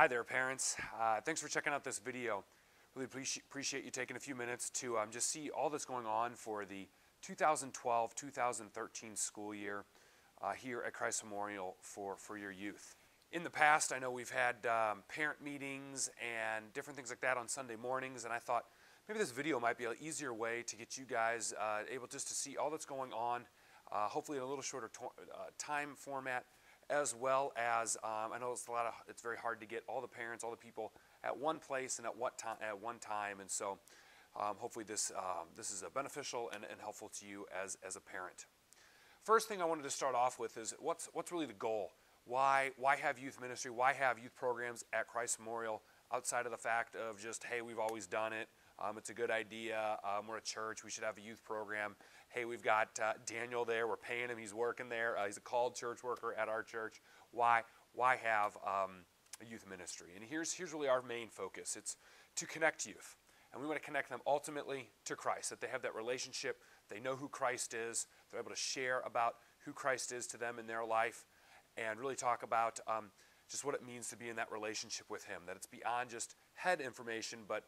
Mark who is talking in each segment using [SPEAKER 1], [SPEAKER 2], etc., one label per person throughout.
[SPEAKER 1] Hi there, parents. Thanks for checking out this video. Really appreciate you taking a few minutes to just see all that's going on for the 2012-2013 school year here at Christ Memorial for your youth. In the past, I know we've had parent meetings and different things like that on Sunday mornings, and I thought maybe this video might be an easier way to get you guys able just to see all that's going on, hopefully in a little shorter time format, as well as I know it's very hard to get all the parents, all the people at one place and at one time, and so hopefully this is beneficial and helpful to you as a parent. First thing I wanted to start off with is what's really the goal? Why have youth ministry? Why have youth programs at Christ Memorial outside of the fact of just, hey, we've always done it, it's a good idea, we're a church, we should have a youth program. Hey, we've got Daniel there, we're paying him, he's working there, he's a called church worker at our church. Why have a youth ministry? And here's really our main focus. It's to connect youth. And we want to connect them ultimately to Christ, that they have that relationship, they know who Christ is, they're able to share about who Christ is to them in their life, and really talk about just what it means to be in that relationship with Him, that it's beyond just head information, but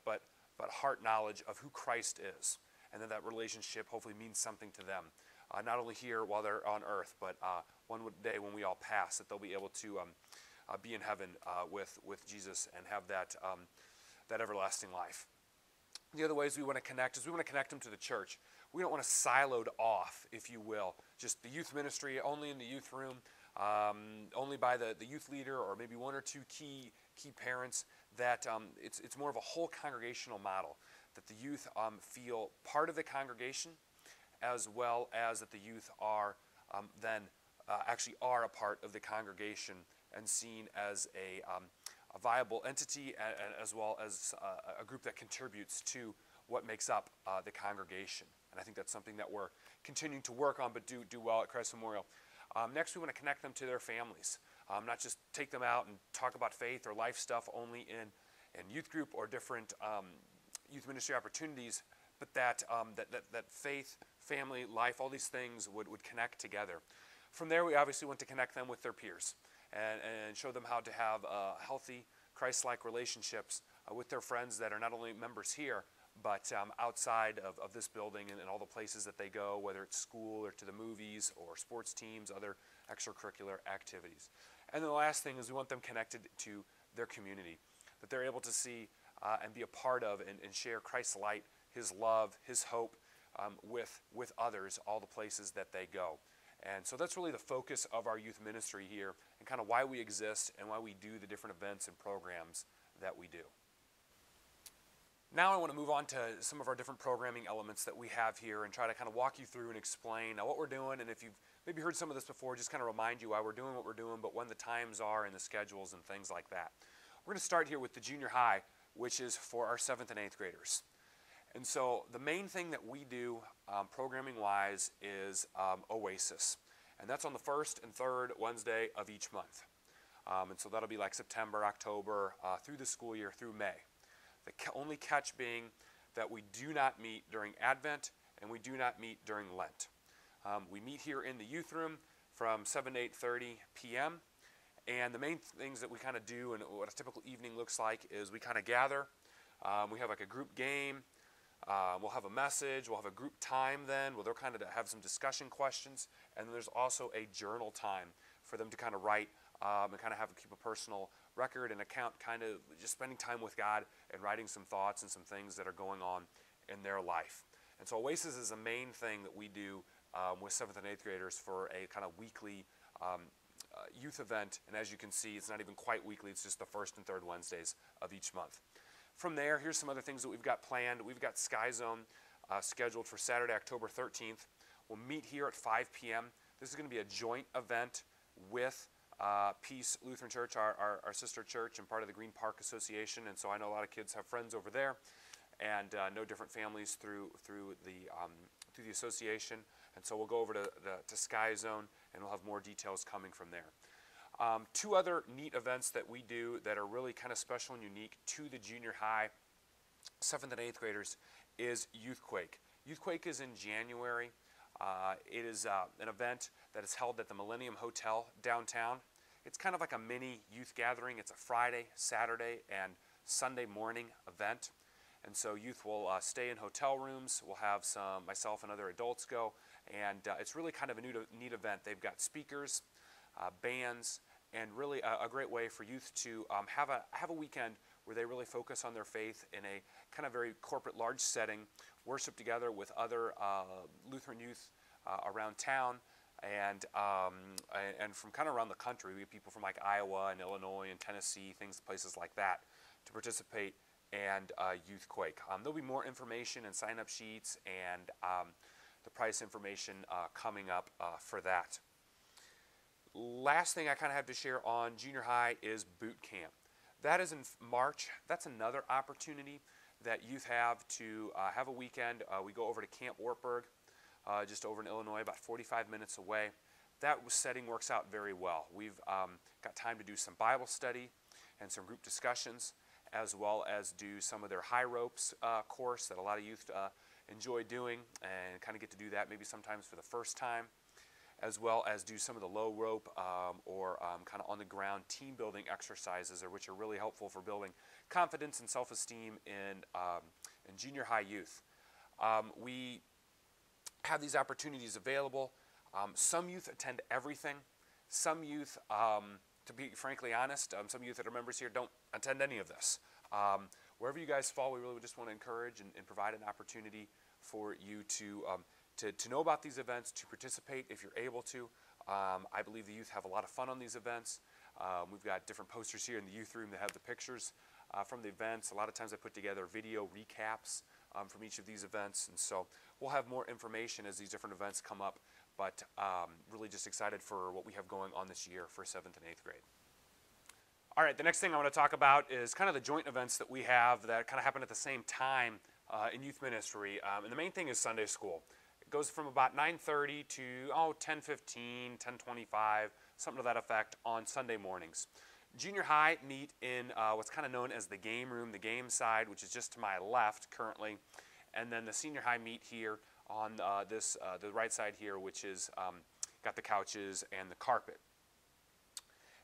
[SPEAKER 1] heart knowledge of who Christ is, and that relationship hopefully means something to them, not only here while they're on earth, but one day when we all pass, that they'll be able to be in heaven with Jesus and have that everlasting life. The other ways we want to connect is we want to connect them to the church. We don't want to siloed off, if you will, just the youth ministry only in the youth room, only by the youth leader or maybe one or two key parents, that it's more of a whole congregational model, that the youth feel part of the congregation, as well as that the youth are actually are a part of the congregation and seen as a viable entity, as well as a group that contributes to what makes up the congregation. And I think that's something that we're continuing to work on, but do well at Christ Memorial. Next, we want to connect them to their families, not just take them out and talk about faith or life stuff only in youth group or different youth ministry opportunities, but that faith, family, life, all these things would connect together. From there, we obviously want to connect them with their peers and show them how to have healthy, Christ-like relationships with their friends that are not only members here, but outside of this building and all the places that they go, whether it's school or to the movies or sports teams, other extracurricular activities. And then the last thing is we want them connected to their community, that they're able to see and be a part of and share Christ's light, His love, His hope with others, all the places that they go. And so that's really the focus of our youth ministry here and kind of why we exist and why we do the different events and programs that we do. Now I want to move on to some of our different programming elements that we have here and try to kind of walk you through and explain what we're doing. And if you've maybe heard some of this before, just kind of remind you why we're doing what we're doing, but when the times are and the schedules and things like that. We're going to start here with the junior high, which is for our 7th and 8th graders. And so the main thing that we do programming-wise is Oasis. And that's on the 1st and 3rd Wednesday of each month. And so that'll be like September, October, through the school year, through May. The only catch being that we do not meet during Advent and we do not meet during Lent. We meet here in the youth room from 7 to 8:30 p.m. And the main things that we kind of do and what a typical evening looks like is we kind of gather. We have like a group game. We'll have a message. We'll have a group time then. They'll kind of have some discussion questions. And then there's also a journal time for them to kind of write and kind of keep a personal record and account, kind of just spending time with God and writing some thoughts and some things that are going on in their life. And so Oasis is the main thing that we do with 7th and 8th graders for a kind of weekly youth event. And as you can see, it's not even quite weekly. It's just the 1st and 3rd Wednesdays of each month. From there, here's some other things that we've got planned. We've got Sky Zone scheduled for Saturday, October 13th. We'll meet here at 5 p.m. This is going to be a joint event with Peace Lutheran Church, our sister church and part of the Green Park Association. And so I know a lot of kids have friends over there and know different families through the association. And so we'll go over to Sky Zone and we'll have more details coming from there. Two other neat events that we do that are really kind of special and unique to the junior high 7th and 8th graders is Youthquake. Youthquake is in January. It is an event that is held at the Millennium Hotel downtown. It's kind of like a mini youth gathering. It's a Friday, Saturday, and Sunday morning event. And so youth will stay in hotel rooms. We'll have myself and other adults go. And it's really kind of a neat event. They've got speakers, bands, and really a great way for youth to have a weekend where they really focus on their faith in a kind of very corporate, large setting, worship together with other Lutheran youth around town, and from kind of around the country. We have people from like Iowa and Illinois and Tennessee, places like that, to participate and Youth Quake. There'll be more information and sign-up sheets and the price information coming up for that. Last thing I kind of have to share on junior high is boot camp. That is in March. That's another opportunity that youth have to have a weekend. We go over to Camp Wartburg, just over in Illinois, about 45 minutes away. That setting works out very well. We've got time to do some Bible study and some group discussions, as well as do some of their high ropes course that a lot of youth enjoy doing, and kind of get to do that maybe sometimes for the first time, as well as do some of the low rope or kind of on the ground team building exercises, which are really helpful for building confidence and self-esteem in junior high youth. We have these opportunities available. Some youth attend everything. Some youth, to be frankly honest, some youth that are members here don't attend any of this. Wherever you guys fall, we really just want to encourage and provide an opportunity for you to know about these events, to participate if you're able to. I believe the youth have a lot of fun on these events. We've got different posters here in the youth room that have the pictures from the events. A lot of times I put together video recaps from each of these events, and so we'll have more information as these different events come up, but really just excited for what we have going on this year for 7th and 8th grade. All right, the next thing I want to talk about is kind of the joint events that we have that kind of happen at the same time in youth ministry, and the main thing is Sunday school. It goes from about 9:30 to 10:15, 10:25, something to that effect on Sunday mornings. Junior high meet in what's kind of known as the game room, the game side, which is just to my left currently, and then the senior high meet here on the right side here, which is got the couches and the carpet.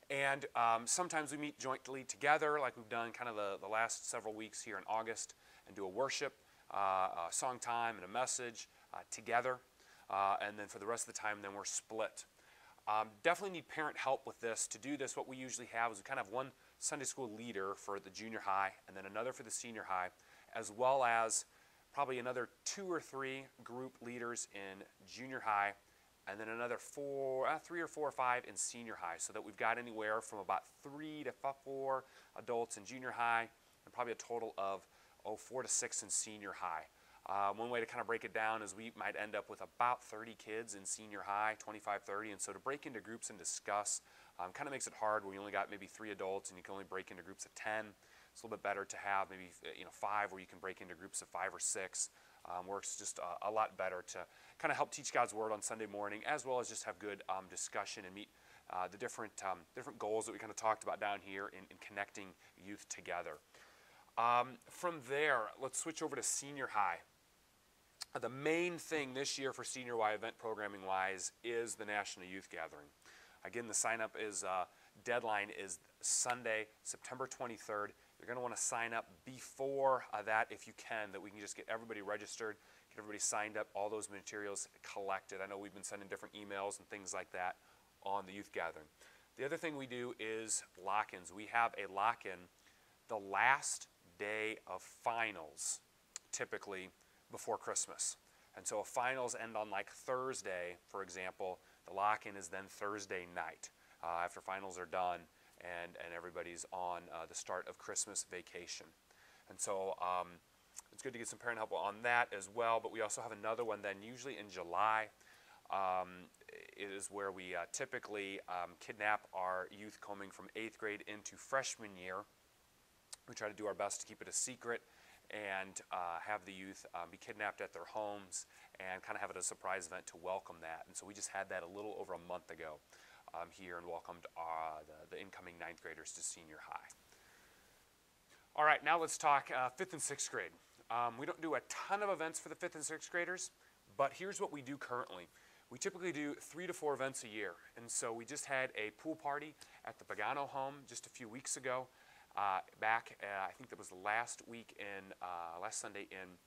[SPEAKER 1] And sometimes we meet jointly together, like we've done kind of the last several weeks here in August, and do a worship, a song time, and a message together. And then for the rest of the time, then we're split. Definitely need parent help with this. To do this, what we usually have is we kind of have one Sunday school leader for the junior high, and then another for the senior high, as well as probably another 2 or 3 group leaders in junior high, and then another 3 or 4 or 5 in senior high, so that we've got anywhere from about 3 to 4 adults in junior high, and probably a total of 4 to 6 in senior high. One way to kind of break it down is we might end up with about 30 kids in senior high, 25, 30, and so to break into groups and discuss kind of makes it hard when you only got maybe 3 adults and you can only break into groups of 10. It's a little bit better to have maybe 5 where you can break into groups of 5 or 6. Works just a lot better to kind of help teach God's Word on Sunday morning, as well as just have good discussion and meet the different goals that we kind of talked about down here in connecting youth together. From there, let's switch over to senior high. The main thing this year for senior Y event programming wise is the National Youth Gathering. Again, the sign up deadline is Sunday, September 23rd. You're going to want to sign up before that if you can, that we can just get everybody registered, get everybody signed up, all those materials collected. I know we've been sending different emails and things like that on the youth gathering. The other thing we do is lock-ins. We have a lock-in the last day of finals, typically before Christmas. And so if finals end on like Thursday, for example, the lock-in is then Thursday night after finals are done and everybody's on the start of Christmas vacation. And so it's good to get some parent help on that as well, but we also have another one then usually in July. It is where we typically kidnap our youth coming from 8th grade into freshman year. We try to do our best to keep it a secret and have the youth be kidnapped at their homes and kind of have it as a surprise event to welcome that. And so we just had that a little over a month ago here and welcomed the incoming 9th graders to senior high. All right, now let's talk 5th and 6th grade. We don't do a ton of events for the 5th and 6th graders, but here's what we do currently. We typically do 3 to 4 events a year, and so we just had a pool party at the Pagano home just a few weeks ago. I think that was last Sunday in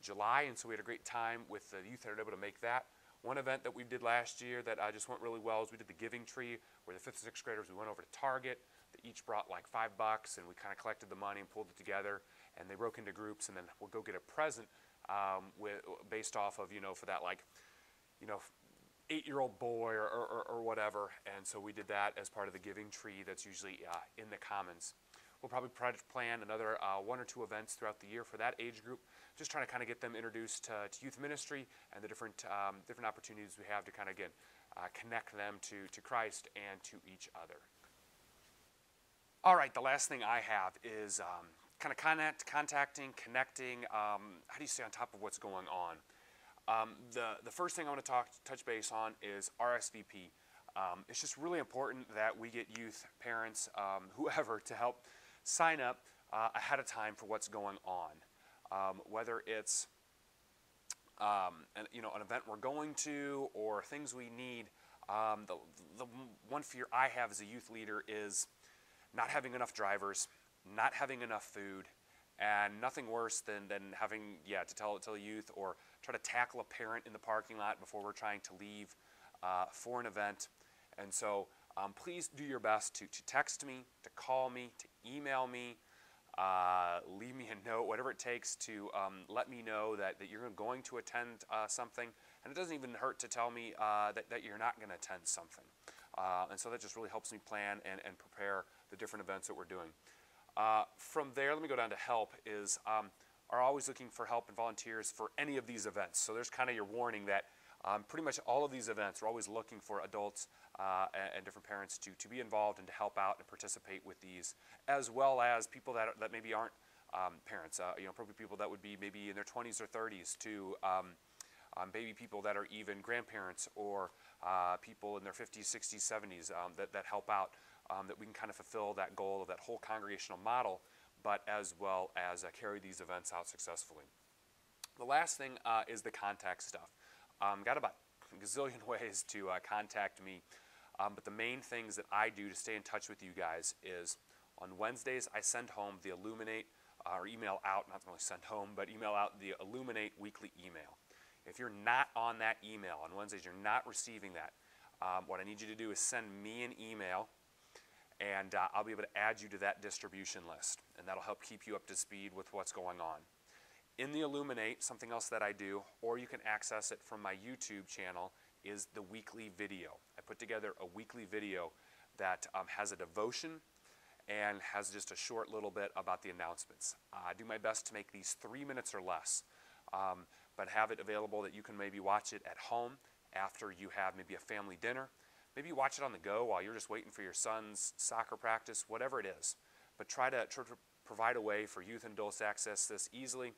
[SPEAKER 1] July, and so we had a great time with the youth that were able to make that. One event that we did last year that just went really well is we did the Giving Tree, where the 5th and 6th graders, we went over to Target. They each brought like $5, and we kind of collected the money and pulled it together, and they broke into groups, and then we'll go get a present based off of, for that, like, 8-year-old boy or whatever. And so we did that as part of the Giving Tree that's usually in the Commons. We'll probably plan another 1 or 2 events throughout the year for that age group, just trying to kind of get them introduced to youth ministry and the different opportunities we have to kind of, again, connect them to Christ and to each other. All right, the last thing I have is kind of contacting, connecting, how do you stay on top of what's going on? The first thing I want to touch base on is RSVP. It's just really important that we get youth, parents, whoever, to help sign up ahead of time for what's going on. Whether it's an event we're going to or things we need. The one fear I have as a youth leader is not having enough drivers, not having enough food, and nothing worse than having to tell the youth or try to tackle a parent in the parking lot before we're trying to leave for an event. And so please do your best to text me, to call me, to email me, leave me a note, whatever it takes to let me know that you're going to attend something. And it doesn't even hurt to tell me that you're not going to attend something. And so that just really helps me plan and prepare the different events that we're doing. From there, let me go down to help, are always looking for help and volunteers for any of these events. So there's kind of your warning that pretty much all of these events, we're always looking for adults and different parents to be involved and to help out and participate with these, as well as people that maybe aren't parents, probably people that would be maybe in their 20s or 30s to maybe people that are even grandparents or people in their 50s, 60s, 70s that help out, that we can kind of fulfill that goal of that whole congregational model, but as well as carry these events out successfully. The last thing is the contact stuff. Got about a gazillion ways to contact me, but the main things that I do to stay in touch with you guys is on Wednesdays I send home the Illuminate, or email out, not really send home, but email out the Illuminate weekly email. If you're not on that email on Wednesdays, you're not receiving that, what I need you to do is send me an email, and I'll be able to add you to that distribution list, and that'll help keep you up to speed with what's going on. In the Illuminate, something else that I do, or you can access it from my YouTube channel, is the weekly video. I put together a weekly video that has a devotion and has just a short little bit about the announcements. I do my best to make these 3 minutes or less, but have it available that you can maybe watch it at home after you have maybe a family dinner. Maybe watch it on the go while you're just waiting for your son's soccer practice, whatever it is. But try to provide a way for youth and adults to access this easily.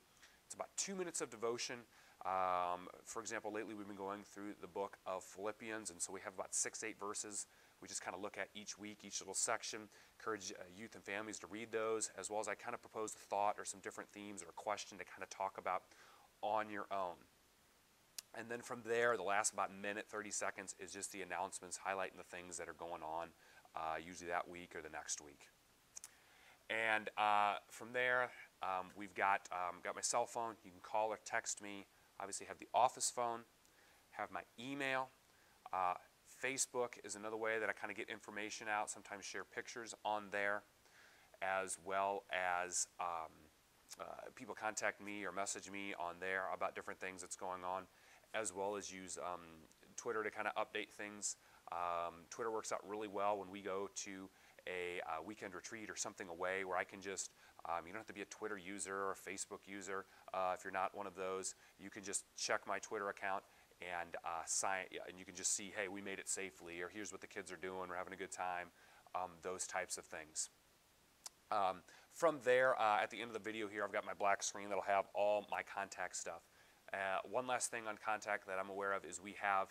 [SPEAKER 1] It's about 2 minutes of devotion. For example, lately we've been going through the book of Philippians, and so we have about 6-8 verses. We just kind of look at each week, each little section, encourage youth and families to read those, as well as I kind of propose a thought or some different themes or a question to kind of talk about on your own. And then from there, the last about minute, 30 seconds is just the announcements highlighting the things that are going on, usually that week or the next week. And from there, we've got my cell phone. You can call or text me. Obviously have the office phone, have my email. Facebook is another way that I kind of get information out, sometimes share pictures on there, as well as people contact me or message me on there about different things that's going on, as well as use Twitter to kind of update things. Twitter works out really well when we go to a weekend retreat or something away where I can just, you don't have to be a Twitter user or a Facebook user. If you're not one of those, you can just check my Twitter account and and you can just see, hey, we made it safely, or here's what the kids are doing, we're having a good time, those types of things. From there, at the end of the video here, I've got my black screen that'll have all my contact stuff. One last thing on contact that I'm aware of is we have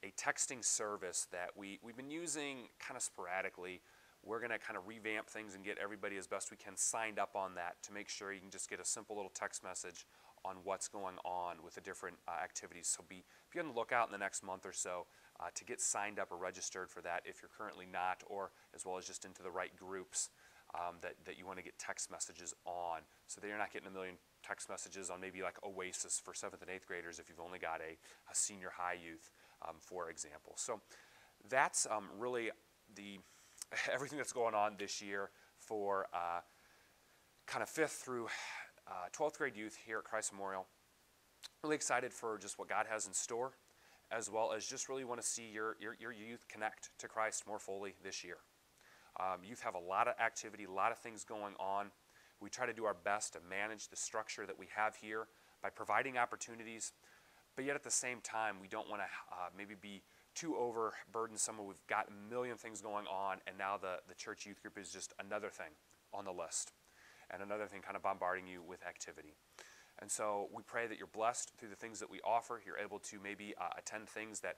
[SPEAKER 1] a texting service that we've been using kind of sporadically. We're going to kind of revamp things and get everybody as best we can signed up on that to make sure you can just get a simple little text message on what's going on with the different activities. So be on the lookout in the next month or so to get signed up or registered for that if you're currently not, or as well as just into the right groups that you want to get text messages on, so that you're not getting a million text messages on maybe like Oasis for 7th and 8th graders if you've only got a senior high youth, for example. So that's really everything that's going on this year for kind of 5th through 12th grade youth here at Christ Memorial. Really excited for just what God has in store, as well as just really want to see your youth connect to Christ more fully this year. Youth have a lot of activity, a lot of things going on. We try to do our best to manage the structure that we have here by providing opportunities, but yet at the same time, we don't want to maybe be too overburdensome. We've got a million things going on, and now the church youth group is just another thing on the list, and another thing kind of bombarding you with activity. And so we pray that you're blessed through the things that we offer. You're able to maybe attend things that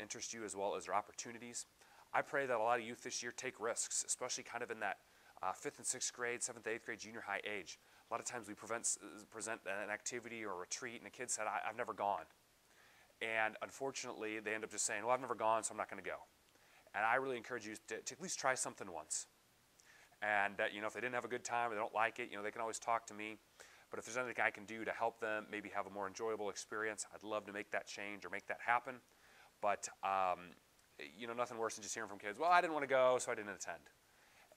[SPEAKER 1] interest you, as well as their opportunities. I pray that a lot of youth this year take risks, especially kind of in that 5th and 6th grade, 7th, 8th grade, junior high age. A lot of times we present an activity or a retreat, and the kid said, I've never gone. And unfortunately, they end up just saying, well, I've never gone, so I'm not going to go. And I really encourage you to at least try something once. And if they didn't have a good time or they don't like it, they can always talk to me. But if there's anything I can do to help them maybe have a more enjoyable experience, I'd love to make that change or make that happen. But nothing worse than just hearing from kids, well, I didn't want to go, so I didn't attend.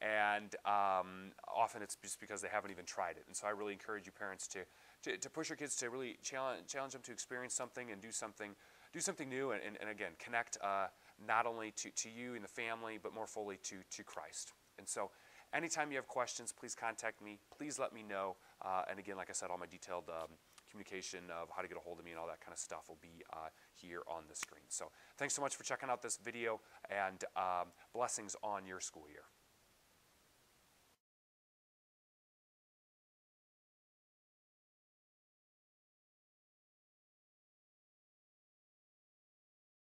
[SPEAKER 1] And often it's just because they haven't even tried it. And so I really encourage you parents to push your kids to really challenge them to experience something and do something new, and again, connect not only to you and the family, but more fully to Christ. And so anytime you have questions, please contact me. Please let me know. And again, like I said, all my detailed communication of how to get a hold of me and all that kind of stuff will be here on the screen. So thanks so much for checking out this video, and blessings on your school year.